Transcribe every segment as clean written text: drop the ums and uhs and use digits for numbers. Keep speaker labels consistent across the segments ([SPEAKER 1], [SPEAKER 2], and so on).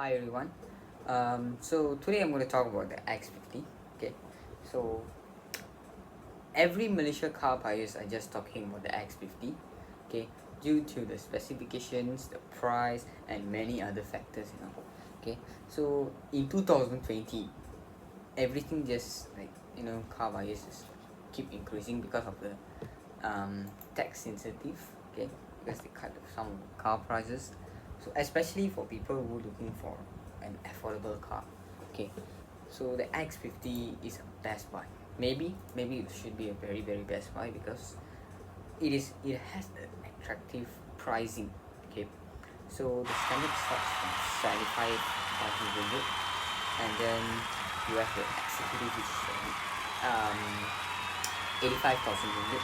[SPEAKER 1] Hi everyone. So today I'm going to talk about the X50. Okay, so every Malaysia car buyers are just talking about the X50. Okay, due to the specifications, the price, and many other factors. Okay, so in 2020, everything just car buyers just keep increasing because of the tax incentive. Okay, because they cut some car prices, so especially for people who are looking for an affordable car. Okay, so the X50 is a best buy. Maybe it should be a very best buy because it has an attractive pricing. Okay, so the standard starts from 75,000 ringgit, and then you have the executive, which is 85,000 ringgit.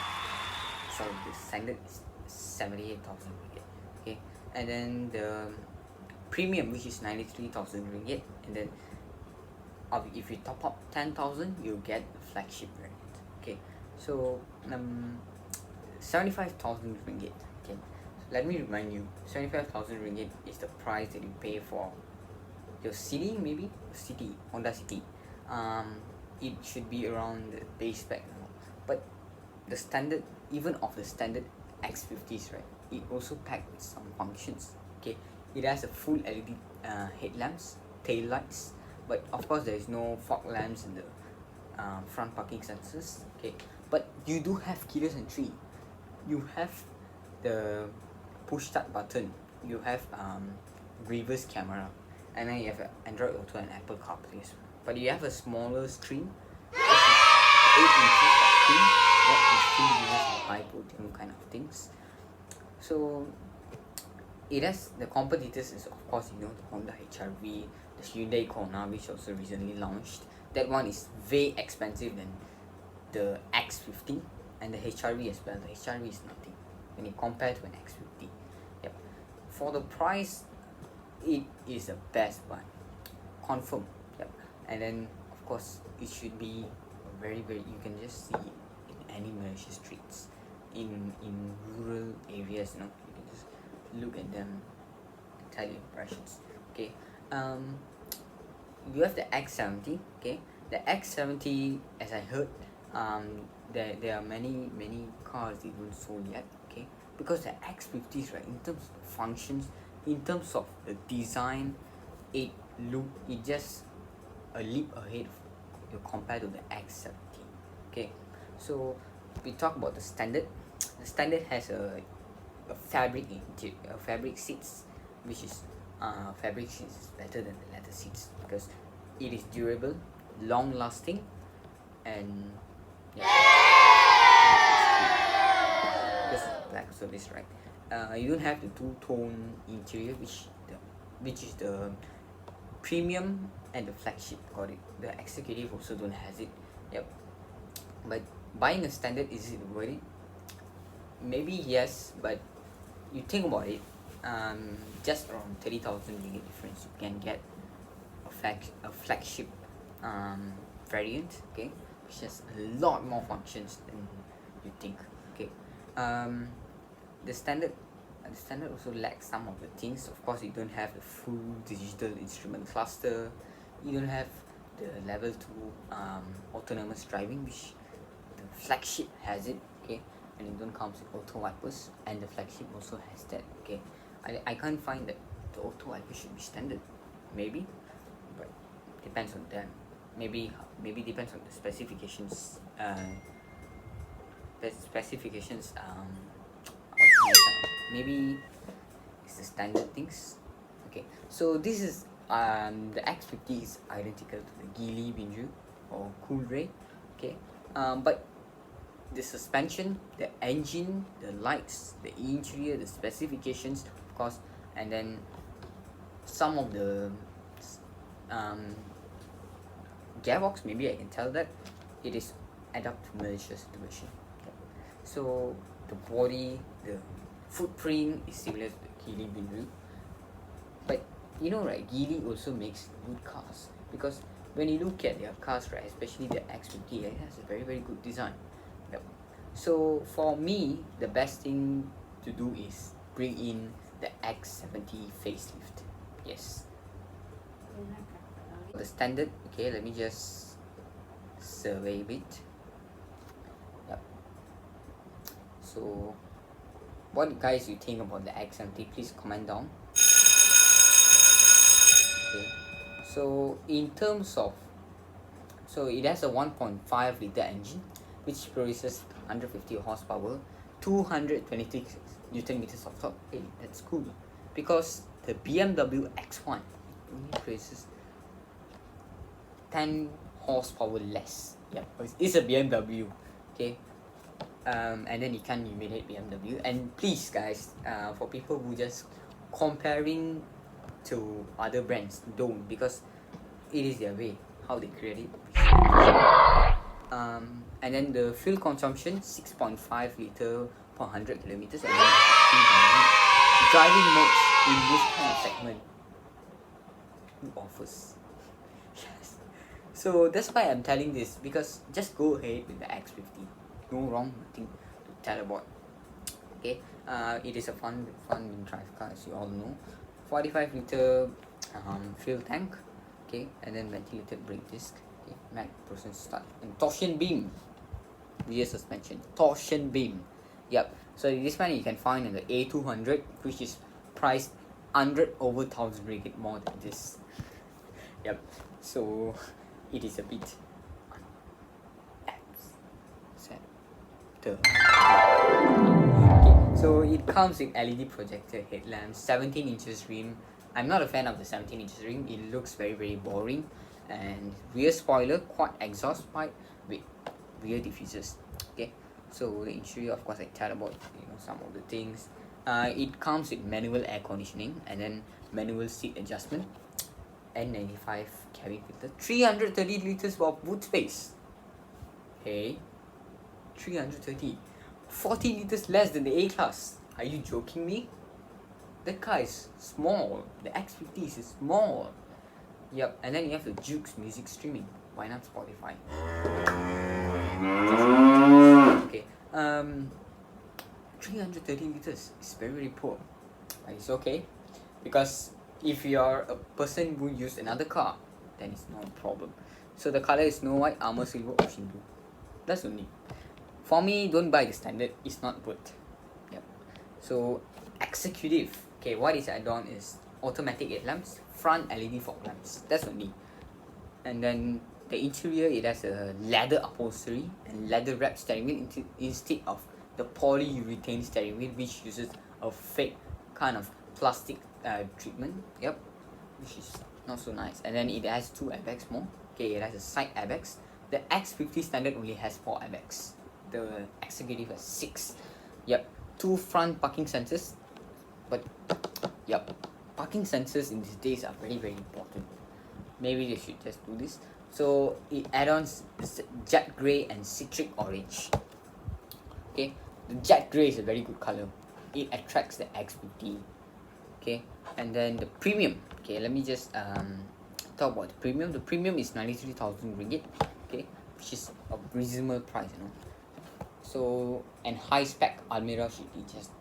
[SPEAKER 1] So the standard is 78,000 ringgit. Okay, and then the premium, which is 93,000 ringgit, and then if you top up 10,000, you get the flagship variant. Okay, so 75,000 ringgit. Okay, let me remind you, 75,000 ringgit is the price that you pay for your city, maybe city Honda City. It should be around the base spec, but the standard, even of the standard X50s, right, it also packed with some functions. Okay, it has a full LED headlamps, tail lights, but of course there is no fog lamps in the front parking sensors. Okay, but you do have keyless entry, you have the push start button, you have reverse camera, and then you have Android Auto and Apple CarPlay. But you have a smaller screen, which is 8 inches of screen, that is still uses high podium kind of things. So it has the competitors is, of course, the Honda HR-V, the Hyundai Kona, which also recently launched. That one is way expensive than the X50, and the HR-V as well. The HR-V is nothing when you compare to an X50. Yep. For the price, it is the best one, confirm. Yep. And then of course it should be very, you can just see it in any Malaysia streets, in rural areas. You can just look at them and tell your impressions. Okay, you have the X70. Okay, the X70, as I heard, there are many cars that don't sold yet. Okay, because the X50s, right, in terms of functions, in terms of the design, it just a leap ahead compared to the X70. Okay, so we talk about the standard. The standard has a fabric seats, which is fabric seats is better than the leather seats because it is durable, long lasting, and yeah, because it's black service, right? You don't have the two-tone interior, which is the premium and the flagship got it. The executive also don't has it. Yep. But buying a standard, is it worth it? Maybe yes, but you think about it, just around 30,000 ringgit difference, you can get a flagship variant. Okay, which has a lot more functions than you think. Okay, the standard also lacks some of the things. Of course, you don't have the full digital instrument cluster, you don't have the level 2 autonomous driving, which the flagship has it. Okay, and it don't comes with auto wipers, and the flagship also has that. Okay, I can't find that the auto wiper should be standard. Maybe, but depends on them. Maybe depends on the specifications. Maybe it's the standard things. Okay, so this is the X50 is identical to the Geely Binju or Coolray. Okay, but the suspension, the engine, the lights, the interior, the specifications, of course, and then some of the gearbox, maybe I can tell that it is adapt to Malaysia situation. Okay. So the body, the footprint is similar to the Geely Binju, but right, Geely also makes good cars, because when you look at their cars, right, especially the X50, it has a very good design. Yep. So for me, the best thing to do is bring in the X70 facelift. Yes, The standard, okay, let me just survey a bit. Yep. So what guys you think about the X70, please comment down. Okay, so in terms of, so it has a 1.5 liter engine which produces 150 horsepower, 226 newton meters of torque. Hey, that's cool, because the BMW X1 only produces 10 horsepower less. Yep, it's a BMW. Okay, and then you can't emulate BMW. And please guys, for people who just comparing to other brands, don't, because it is their way how they create it. And then the fuel consumption 6.5 liter per 100 kilometers, and then driving modes in this kind of segment who offers. Yes, so that's why I'm telling this, because just go ahead with the X50, no wrong, nothing to tell about. Okay, it is a fun drive car, as you all know. 45 liter fuel tank, okay, and then ventilated brake disc, okay, mag person start, and torsion beam, rear suspension, torsion beam. Yep, so this one you can find in the A200, which is priced 100 over 1000 ringgit more than this. Yep, so it is a bit okay, so it comes with LED projector headlamps, 17 inches rim. I'm not a fan of the 17 inches rim, it looks very boring. And rear spoiler, quad exhaust pipe with rear diffusers. Okay, so the interior, of course, I tell about some of the things. It comes with manual air conditioning, and then manual seat adjustment, N95 cabin filter, 330 liters of boot space. Hey, 330, 40 liters less than the A-Class. Are you joking me? The car is small. The X50 is small. Yep, and then you have the Jukes music streaming. Why not Spotify? Okay, 330 liters is very poor. But it's okay, because if you are a person who use another car, then it's not a problem. So the color is Snow White, Armor Silver, Ocean Blue. That's only. For me, don't buy the standard, it's not good. Yep. So executive, okay, what is add-on is automatic headlamps, front LED fog lamps, that's only. And then the interior, it has a leather upholstery and leather wrapped steering wheel instead of the polyurethane steering wheel, which uses a fake kind of plastic treatment. Yep, which is not so nice. And then it has 2 airbags more. Okay, it has a side airbags. The X50 standard only has 4 airbags. The executive has 6. Yep, 2 front parking sensors. But yep, parking sensors in these days are very important. Maybe they should just do this. So it add-ons jet grey and citric orange. Okay, the jet grey is a very good color. It attracts the X50. Okay, and then the premium. Okay, let me just talk about the premium. The premium is 93,000 ringgit. Okay, which is a reasonable price, So, and high spec Almira should be just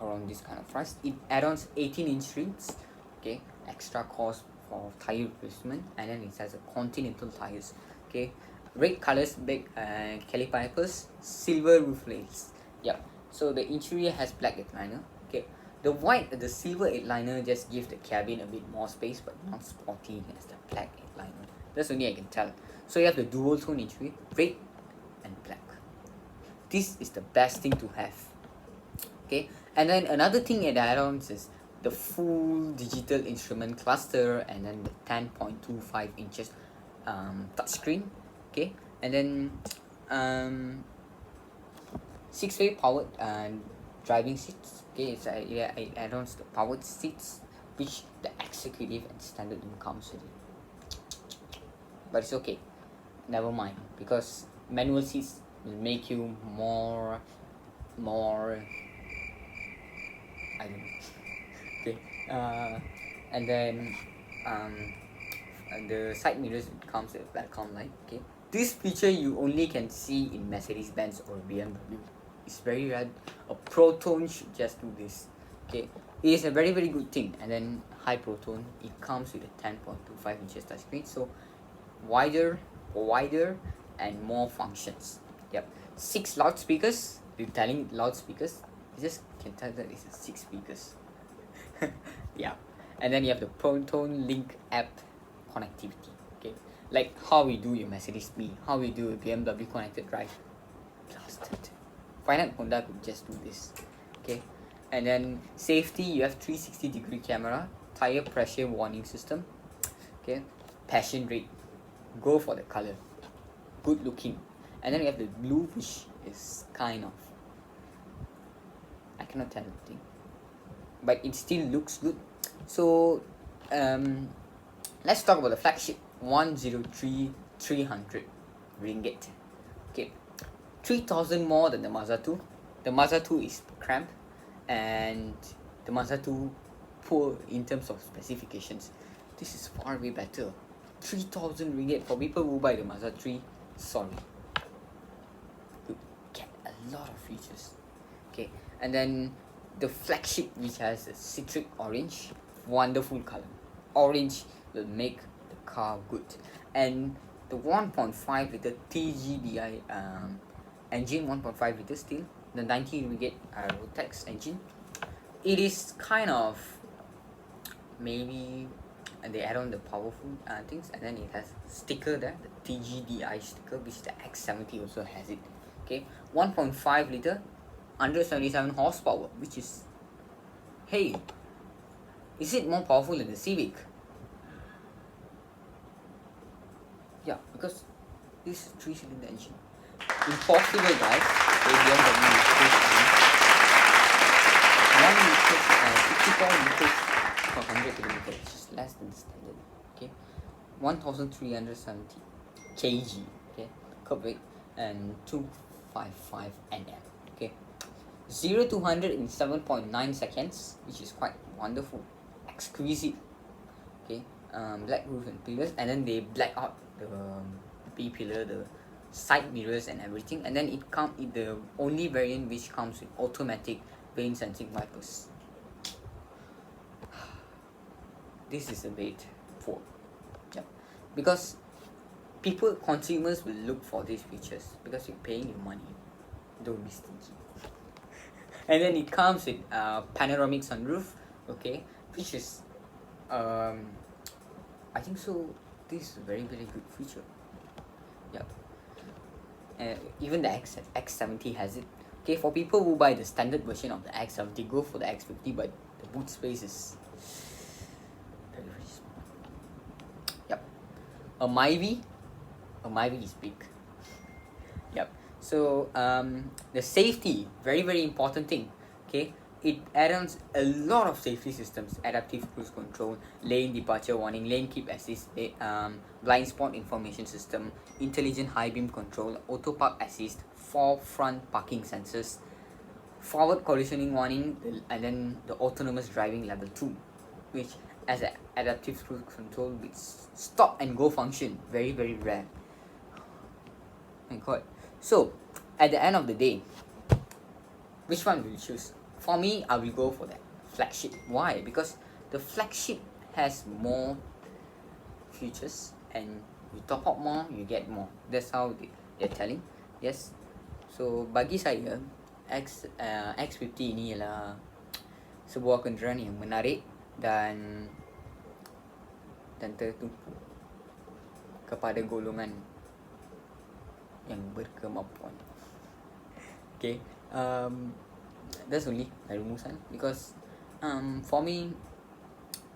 [SPEAKER 1] around this kind of price. It add-ons 18-inch rims. Okay, extra cost for tire replacement, and then it has a Continental tires. Okay, red colors, big calipers, silver roof rails. Yep. So the interior has black headliner. Okay, the silver headliner just gives the cabin a bit more space, but not sporty as the black headliner. That's only I can tell. So you have the dual tone interior, red and black. This is the best thing to have. Okay, and then another thing it add-ons is the full digital instrument cluster, and then the 10.25 inches touchscreen. Okay, and then 6-way powered driving seats. Okay, it add-ons the powered seats, which the executive and standard don't comes with it. But it's okay, never mind, because manual seats will make you more I don't know. Okay, and then the side mirrors comes with Welcome light. Okay, this feature you only can see in Mercedes-Benz or BMW. It's very rare. A Proton should just do this. Okay, it is a very good thing. And then high proton, it comes with a 10.25 inches touchscreen, so wider, and more functions. Yep, 6 loudspeakers. You're telling loudspeakers, you just can tell that it's 6 speakers. Yeah, and then you have the Proton Link app connectivity. Okay, like how we do your Mercedes B, how we do a BMW connected drive. Blasted. Why not Honda could just do this? Okay, and then safety, you have 360-degree camera, tire pressure warning system. Okay, passion rate, go for the color, good looking, and then we have the blue, which is kind of, I cannot tell the thing, but it still looks good. So let's talk about the Flagship 103,300 ringgit. Okay, 3,000 more than the Mazda 2. The Mazda 2 is cramped, and the Mazda 2 poor in terms of specifications. This is far way better. 3,000 ringgit for people who buy the Mazda 3. Sorry, you get a lot of features. Okay, and then the Flagship, which has a citric orange, wonderful color. Orange will make the car good. And the 1.5 liter TGDI engine, 1.5 liter still, the 90 ringgit Rotax engine. It is kind of, maybe they add on the powerful things, and then it has sticker there, the TGDI sticker, which the X70 also has it. Okay, 1.5 liter, 177 horsepower, which is, hey, is it more powerful than the Civic? Yeah, because this is 3-cylinder engine. Impossible, guys. The BMW is 64 liters per 100 kilometers, which is less than standard. Okay, 1,370 kg. Okay, curb weight, and 255 Nm. Okay, 0 to 100 in 7.9 seconds, which is quite wonderful, exquisite. Okay, black roof and pillars, and then they black out the B pillar, the side mirrors and everything, and then it the only variant which comes with automatic rain sensing wipers. This is a bit poor. Yeah, because consumers will look for these features because you're paying your money. Don't be stingy. And then it comes with panoramic sunroof. Okay, which is I think so. This is a very very good feature. Yep. Even the X70 has it. Okay, for people who buy the standard version of the X70, go for the X50, but the boot space is very very small. Yep. A Myvi is big. Yep. So the safety, very very important thing. Okay, it adds a lot of safety systems: adaptive cruise control, lane departure warning, lane keep assist, blind spot information system, intelligent high beam control, auto park assist, 4 front parking sensors, forward collisioning warning, and then the autonomous driving level 2, which has an adaptive cruise control with stop and go function. Very very rare. My god. So at the end of the day, which one will you choose? For me, I will go for the Flagship. Why? Because the Flagship has more features, and you top up more, you get more. That's how they're telling. Yes. So bagi saya, X50 ini ialah sebuah kenderaan yang menarik dan tertumpu kepada golongan yang berkemampuan. Okay. That's only my rumusan, because for me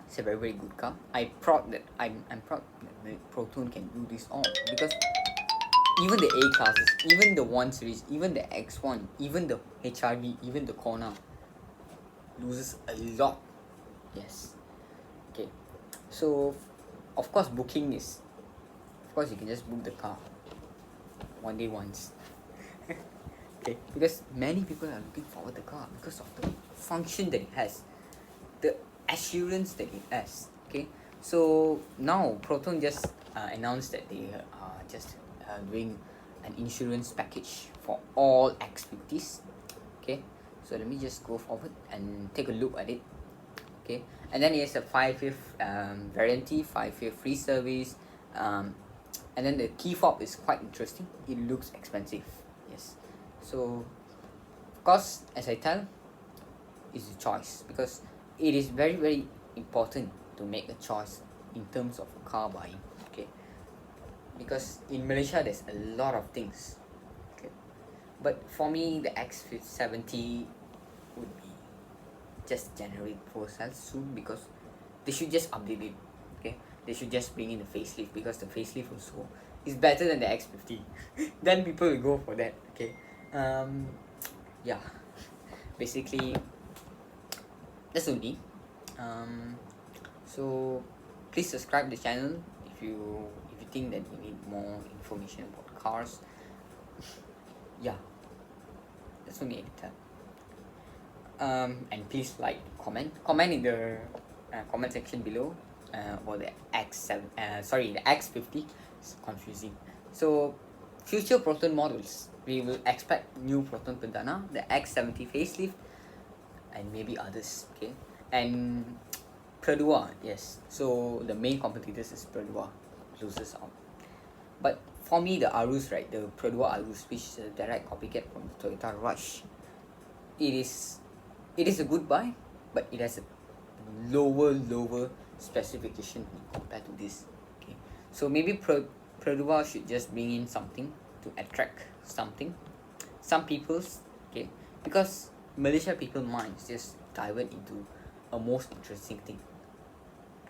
[SPEAKER 1] it's a very very good car. I'm proud that the Proton can do this all, because even the A classes, even the 1 series, even the X1, even the HRV, even the Kona loses a lot. Yes. Okay, so of course booking is, of course you can just book the car one day once. Okay, because many people are looking forward to the car because of the function that it has, the assurance that it has. Okay, so now Proton just announced that they are just doing an insurance package for all X50s. Okay, so let me just go forward and take a look at it. okay, and then it has a 5-year warranty, 5-year free service, and then the key fob is quite interesting. It looks expensive, yes. So of course, as I tell, it's a choice, because it is very very important to make a choice in terms of car buying, okay, because in Malaysia there's a lot of things, okay, but for me the X70 would be just generate for sales soon, because they should just update it, okay, they should just bring in the facelift, because the facelift also is better than the X50. Then people will go for that, okay. Yeah, basically that's only. So please subscribe the channel if you think that you need more information about cars. Yeah, that's only at the time. And please like, comment in the comment section below about the the X50. It's confusing. So future Proton models, we will expect new Proton Perdana, the X70 facelift, and maybe others, okay. And Perdua, yes, so the main competitors is Perdua, loses out. But for me, the Arus, right, the Perdua Arus, which is a direct copycat from the Toyota Rush, it is a good buy, but it has a lower specification compared to this, okay. So maybe Perdua should just bring in something to attract some people's, okay, because Malaysia people minds just divert into a most interesting thing.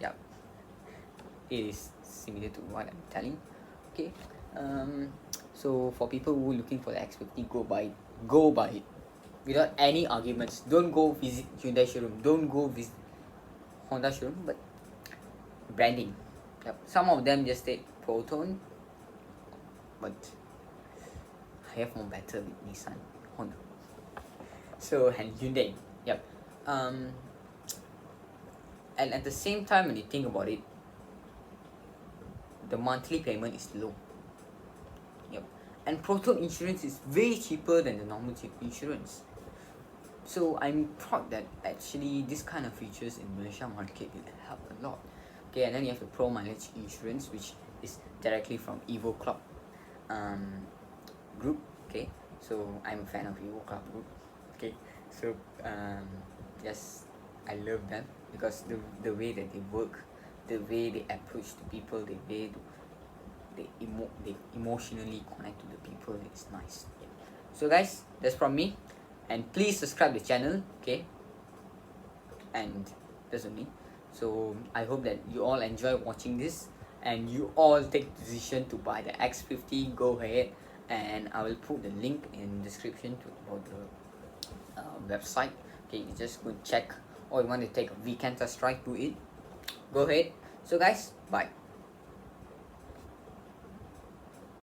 [SPEAKER 1] Yeah, it is similar to what I'm telling, okay. So for people who are looking for the X50, go buy it without any arguments. Don't go visit Hyundai showroom, don't go visit Honda showroom, but branding. Yep. Some of them just take Proton, but I have more better with Nissan, Honda, so, and Hyundai. Yep. And at the same time, when you think about it, the monthly payment is low. Yep. And Proton insurance is way cheaper than the normal insurance. So I'm proud that actually this kind of features in Malaysia market will help a lot. Okay, and then you have the Pro Mileage insurance, which is directly from Evo Club group. Okay, so I'm a fan of Evo Club group. Okay, so yes, I love them because the way that they work, the way they approach the people, the way they emotionally connect to the people, it's nice. Yeah. So guys, that's from me, and please subscribe the channel, okay, and that's only. So I hope that you all enjoy watching this, and you all take the decision to buy the X50. Go ahead, and I will put the link in description to about the website. Okay, you just go check, or you want to take a weekend test drive to it, go ahead. So guys, bye.